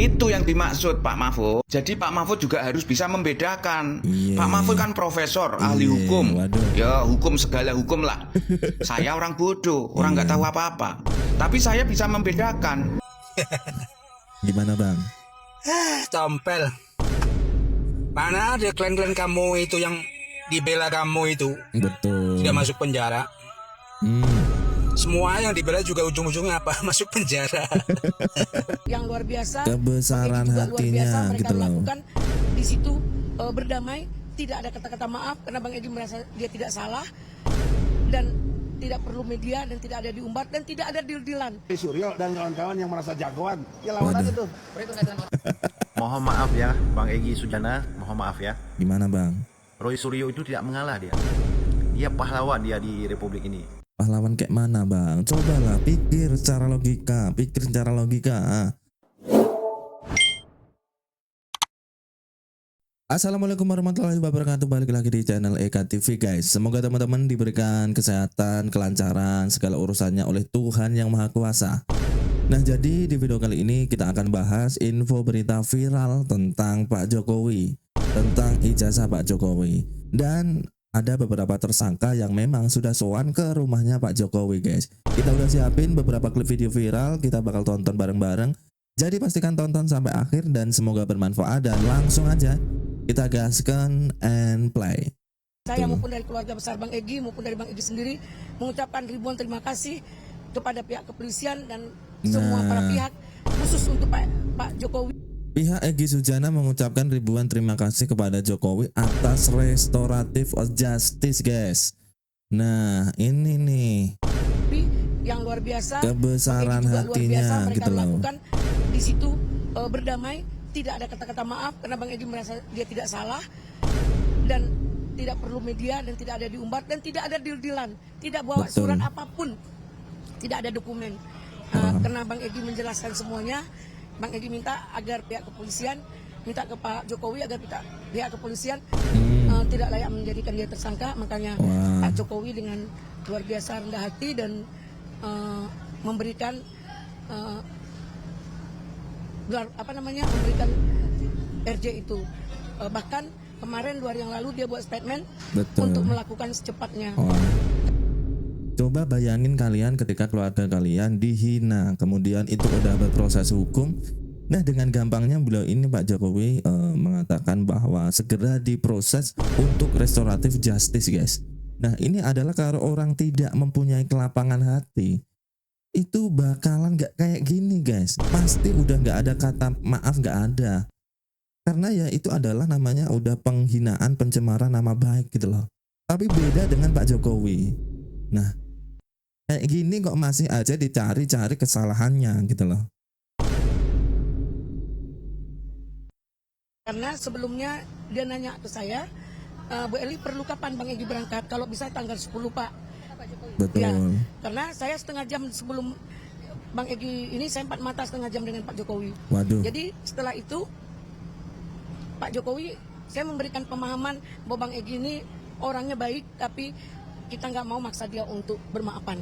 Itu yang dimaksud Pak Mahfud. Jadi Pak Mahfud juga harus bisa membedakan. Pak Mahfud kan profesor, ahli hukum. Ya hukum segala hukum lah. Saya orang bodoh, orang nggak tahu apa-apa. Tapi saya bisa membedakan. Gimana Bang? Tompel. Mana ada klan-klan kamu itu yang dibela kamu itu? Betul. Tidak masuk penjara. Semua yang dibela juga ujung-ujungnya apa? Masuk penjara. Yang luar biasa, Kebesaran juga luar biasa hatinya mereka gitu loh. melakukan di situ berdamai, tidak ada kata-kata maaf karena Bang Egy merasa dia tidak salah dan tidak perlu media dan tidak ada diumbar dan tidak ada deal-dealan. Suryo dan kawan-kawan yang merasa jagoan, ya lawan aja tuh. Mohon maaf ya Bang Egy Sujana, mohon maaf ya. Gimana Bang? Roy Suryo itu tidak mengalah dia. Dia pahlawan dia di Republik ini. Pahlawan kayak mana Bang? Cobalah pikir secara logika, Assalamualaikum warahmatullahi wabarakatuh. Balik lagi di channel Eka TV guys. Semoga teman-teman diberikan kesehatan, kelancaran, segala urusannya oleh Tuhan Yang Maha Kuasa. Nah jadi di video kali ini kita akan bahas info berita viral tentang Pak Jokowi, tentang ijazah Pak Jokowi. Dan ada beberapa tersangka yang memang sudah sowan ke rumahnya Pak Jokowi guys. Kita udah siapin beberapa klip video viral, kita bakal tonton bareng-bareng. Jadi pastikan tonton sampai akhir dan semoga bermanfaat. Dan langsung aja kita gaskan and play. Saya maupun dari keluarga besar Bang Egy maupun dari Bang Egy sendiri mengucapkan ribuan terima kasih kepada pihak kepolisian dan semua para pihak, khusus untuk Pak Jokowi. Pihak Egy Sujana mengucapkan ribuan terima kasih kepada Jokowi atas restoratif justice guys. Nah ini nih yang luar biasa, kebesaran hatinya mereka gitu loh. melakukan di situ berdamai, tidak ada kata-kata maaf karena Bang Egy merasa dia tidak salah dan tidak perlu media dan tidak ada diumbar dan tidak ada deal-dealan, tidak bawa surat apapun, tidak ada dokumen. Karena Bang Egy menjelaskan semuanya, Bang Egy minta agar pihak kepolisian, minta ke Pak Jokowi agar pihak kepolisian tidak layak menjadikan dia tersangka. Makanya Pak Jokowi dengan luar biasa rendah hati dan memberikan memberikan RJ itu. Bahkan kemarin 2 hari yang lalu dia buat statement untuk melakukan secepatnya. Coba bayangin kalian ketika keluarga kalian dihina, kemudian itu udah berproses hukum. Nah dengan gampangnya beliau ini Pak Jokowi mengatakan bahwa segera diproses untuk restoratif justice guys. Nah ini adalah kalau orang tidak mempunyai kelapangan hati, itu bakalan gak kayak gini guys. Pasti udah gak ada kata maaf, gak ada. Karena ya itu adalah namanya udah penghinaan, pencemaran nama baik gitu loh. Tapi beda dengan Pak Jokowi. Nah kayak gini kok masih aja dicari-cari kesalahannya gitu loh. Karena sebelumnya dia nanya ke saya, Bu Eli perlu kapan Bang Egy berangkat? Kalau bisa tanggal 10 Pak. Betul. Ya, karena saya setengah jam sebelum Bang Egy ini saya 4 mata setengah jam dengan Pak Jokowi. Waduh. Jadi setelah itu Pak Jokowi, saya memberikan pemahaman bahwa Bang Egy ini orangnya baik, tapi kita nggak mau maksa dia untuk bermaafan.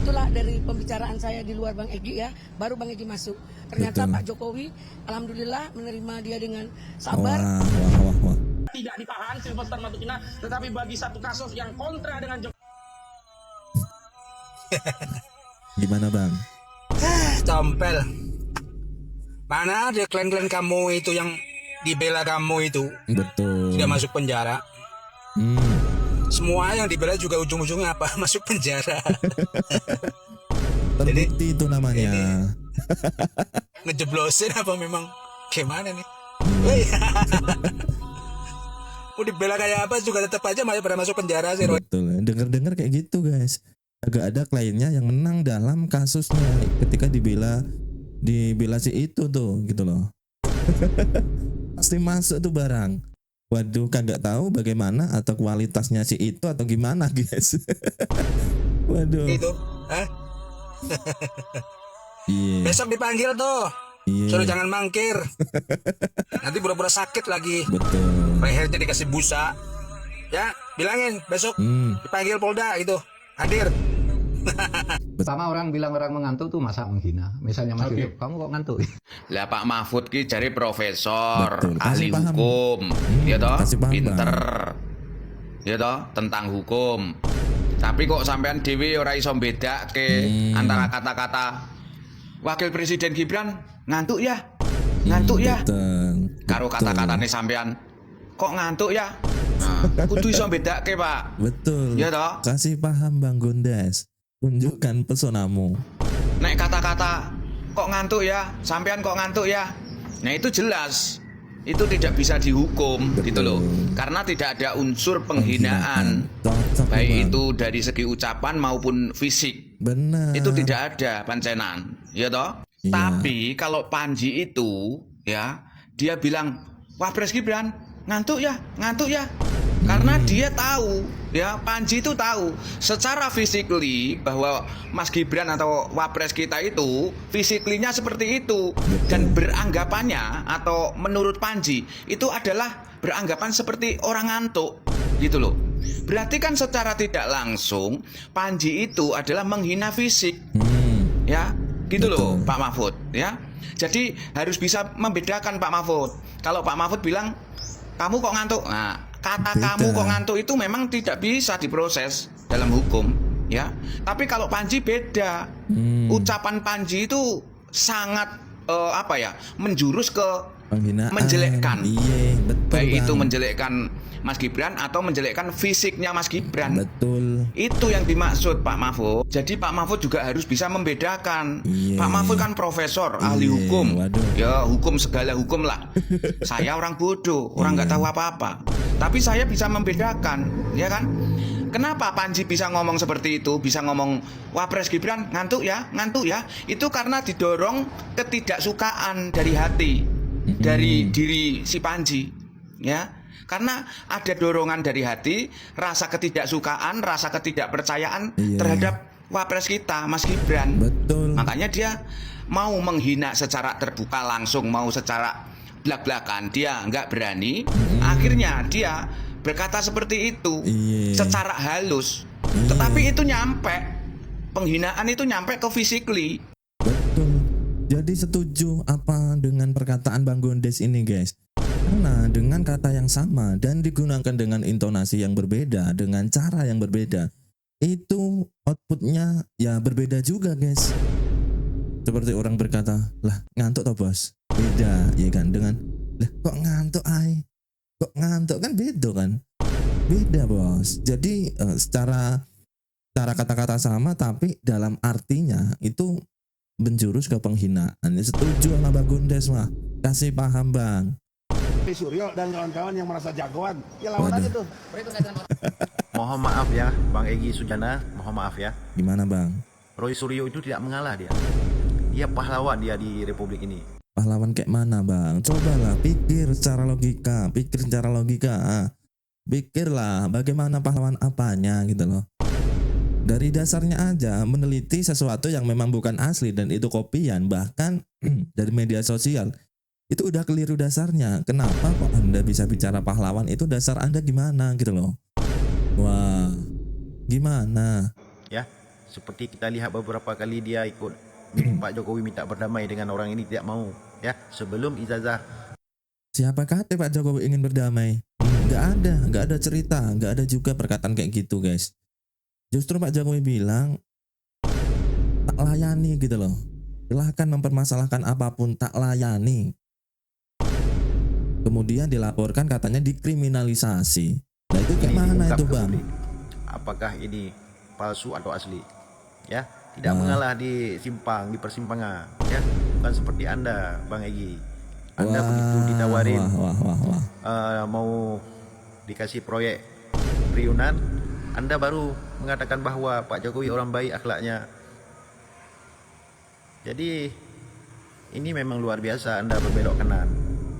Itulah dari pembicaraan saya di luar Bang Egy ya, baru Bang Egy masuk. Ternyata Pak Jokowi alhamdulillah menerima dia dengan sabar. Wah. Tidak ditahan Silvester Matutina, tetapi bagi satu kasus yang kontra dengan Jokowi. Gimana Bang? Tompel. Mana ada klan-klan kamu itu yang dibela kamu itu? Betul. Tidak masuk penjara. Semua yang dibela juga ujung-ujungnya apa? Masuk penjara. Terbukti itu namanya. Ngejeblosin apa memang? Gimana nih? Mau dibela kayak apa juga tetap aja malah pada masuk penjara sih. Betul. Dengar-dengar kayak gitu guys. Agak ada kliennya yang menang dalam kasusnya ketika dibela si itu tuh gitu loh. Pasti masuk tuh barang. Waduh, kagak tahu bagaimana atau kualitasnya si itu atau gimana guys. Waduh. Itu, Besok dipanggil tuh. Suruh jangan mangkir. Nanti pura-pura sakit lagi. Betul. Lehernya dikasih busa. Ya, bilangin besok dipanggil Polda gitu. Hadir. Pertama orang bilang orang mengantuk tuh masa menghina. Misalnya Mas Yusuf, kamu kok ngantuk? Lah Pak Mahfud ki jari profesor, Betul. ahli Kasih paham. hukum, ya toh, kasih paham, pinter, ya toh, tentang hukum. Tapi kok sampean dewi ora iso bedake antara kata-kata Wakil Presiden Gibran ngantuk ya, ngantuk ya, Betul. karo kata-katane sampean kok ngantuk ya. Nah, kudu iso bedake Pak. Betul. Ya toh. Kasih paham Bang Gondes. Tunjukkan pesonamu. Nek kata-kata kok ngantuk ya, sampean kok ngantuk ya. Nah itu jelas, itu tidak bisa dihukum. Betul. Gitu loh. Karena tidak ada unsur penghinaan, Cocok, baik Bang. itu dari segi ucapan maupun fisik. Benar. Itu tidak ada pancenan, ya toh. Iya. Tapi kalau Panji itu, ya dia bilang, Wapres Gibran ngantuk ya, ngantuk ya. Karena dia tahu, ya Panji itu tahu secara physically bahwa Mas Gibran atau Wapres kita itu physically-nya seperti itu. Dan beranggapannya atau menurut Panji itu adalah beranggapan seperti orang ngantuk, gitu loh. Berarti kan secara tidak langsung Panji itu adalah menghina fisik, ya gitu loh Pak Mahfud, ya. Jadi harus bisa membedakan Pak Mahfud. Kalau Pak Mahfud bilang kamu kok ngantuk, nah kata Beda. kamu kok ngantuk itu memang tidak bisa diproses dalam hukum, ya. Tapi kalau Panji beda, ucapan Panji itu sangat apa ya, menjurus ke Penghinaan. menjelekkan. Iya, betul. Baik Bang. itu menjelekkan Mas Gibran atau menjelekkan fisiknya Mas Gibran. Betul. Itu yang dimaksud Pak Mahfud. Jadi Pak Mahfud juga harus bisa membedakan. Iya. Pak Mahfud kan profesor, ahli Iya, hukum. waduh. Ya hukum segala hukum lah. Saya orang bodoh, orang nggak tahu apa-apa. Tapi saya bisa membedakan, ya kan? Kenapa Panji bisa ngomong seperti itu? Bisa ngomong Wapres Gibran ngantuk ya, ngantuk ya. Itu karena didorong ketidaksukaan dari hati, dari diri si Panji, ya. Karena ada dorongan dari hati, rasa ketidaksukaan, rasa ketidakpercayaan Iya. terhadap Wapres kita, Mas Gibran. Betul. Makanya dia mau menghina secara terbuka langsung, mau secara belak-belakan, dia nggak berani. Akhirnya dia berkata seperti itu, Iya. secara halus. Iya. Tetapi itu nyampe, penghinaan itu nyampe ke physically. Betul. Jadi setuju apa dengan perkataan Bang Gondes ini, guys? Karena dengan kata yang sama dan digunakan dengan intonasi yang berbeda, dengan cara yang berbeda, itu outputnya ya berbeda juga, guys. Seperti orang berkata, lah ngantuk toh bos, beda ya kan, dengan lah kok ngantuk ay, kok ngantuk kan beda kan, beda bos. Jadi secara kata-kata sama tapi dalam artinya itu menjurus ke penghinaan. Setuju sama Bang Gondes mah, kasih paham Bang. Suryo dan kawan-kawan yang merasa jagoan, ya lawan aja tuh. Mohon maaf ya, Bang Egy Sujana, mohon maaf ya. Gimana Bang? Roy Suryo itu tidak mengalah dia. Dia pahlawan dia di Republik ini. Pahlawan kayak mana Bang? Cobalah pikir secara logika, pikir secara logika. Pikirlah bagaimana pahlawan apanya gitu loh. Dari dasarnya aja meneliti sesuatu yang memang bukan asli dan itu kopian, bahkan dari media sosial. Itu udah keliru dasarnya. Kenapa kok Anda bisa bicara pahlawan? Itu dasar Anda gimana gitu loh. Wah, gimana? Ya, seperti kita lihat beberapa kali dia ikut Pak Jokowi minta berdamai dengan orang ini, tidak mau. Ya, sebelum ijazah. Siapa kata Pak Jokowi ingin berdamai? Nggak ada cerita, nggak ada juga perkataan kayak gitu guys. Justru Pak Jokowi bilang tak layani gitu loh. Silahkan mempermasalahkan apapun, tak layani. Kemudian dilaporkan katanya dikriminalisasi. Nah itu kayak Ini mana diungkap itu ke Bang? publik. Apakah ini palsu atau asli? Ya, tidak mengalah di simpang, di persimpangan. Ya, bukan seperti Anda, Bang Egy. Anda begitu ditawarin mau dikasih proyek Priunan, Anda baru mengatakan bahwa Pak Jokowi orang baik akhlaknya. Jadi ini memang luar biasa Anda berbelok kanan.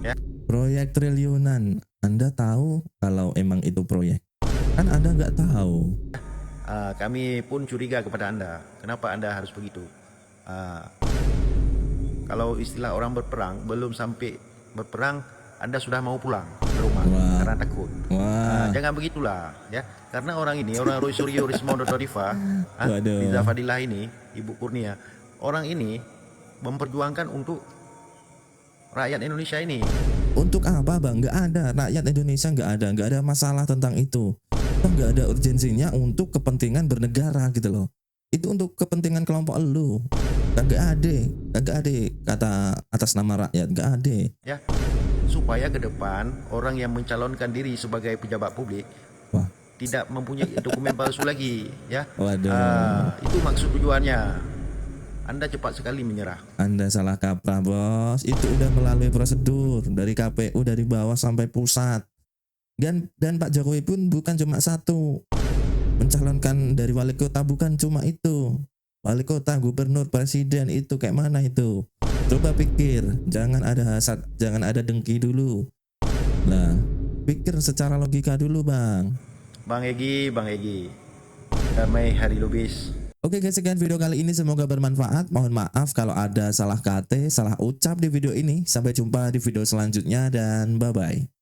Ya. Proyek triliunan, Anda tahu kalau emang itu proyek? Kan Anda nggak tahu. Kami pun curiga kepada Anda. Kenapa Anda harus begitu? Kalau istilah orang berperang, belum sampai berperang Anda sudah mau pulang ke rumah karena takut. Jangan begitulah ya. Karena orang ini, orang Roy Suryo Rismondo Torifa, Riza Fadilah ini, Ibu Kurnia, orang ini memperjuangkan untuk rakyat Indonesia ini. Untuk apa bang? Nggak ada, rakyat Indonesia nggak ada masalah tentang itu. Nggak ada urgensinya untuk kepentingan bernegara gitu loh. Itu untuk kepentingan kelompok lu. Nggak ada kata atas nama rakyat, nggak ada. Ya, supaya ke depan orang yang mencalonkan diri sebagai pejabat publik tidak mempunyai dokumen palsu lagi, ya. Itu maksud tujuannya. Anda cepat sekali menyerah. Anda salah kaprah bos. Itu udah melalui prosedur dari KPU dari bawah sampai pusat. Dan Pak Jokowi pun bukan cuma satu mencalonkan dari wali kota, bukan cuma itu. Wali kota, gubernur, presiden itu kayak mana itu? Coba pikir, jangan ada hasad, jangan ada dengki dulu. Nah, pikir secara logika dulu bang. Bang Egi, damai hari lubis. Oke guys, sekian video kali ini, semoga bermanfaat. Mohon maaf kalau ada salah kata, salah ucap di video ini. Sampai jumpa di video selanjutnya dan bye-bye.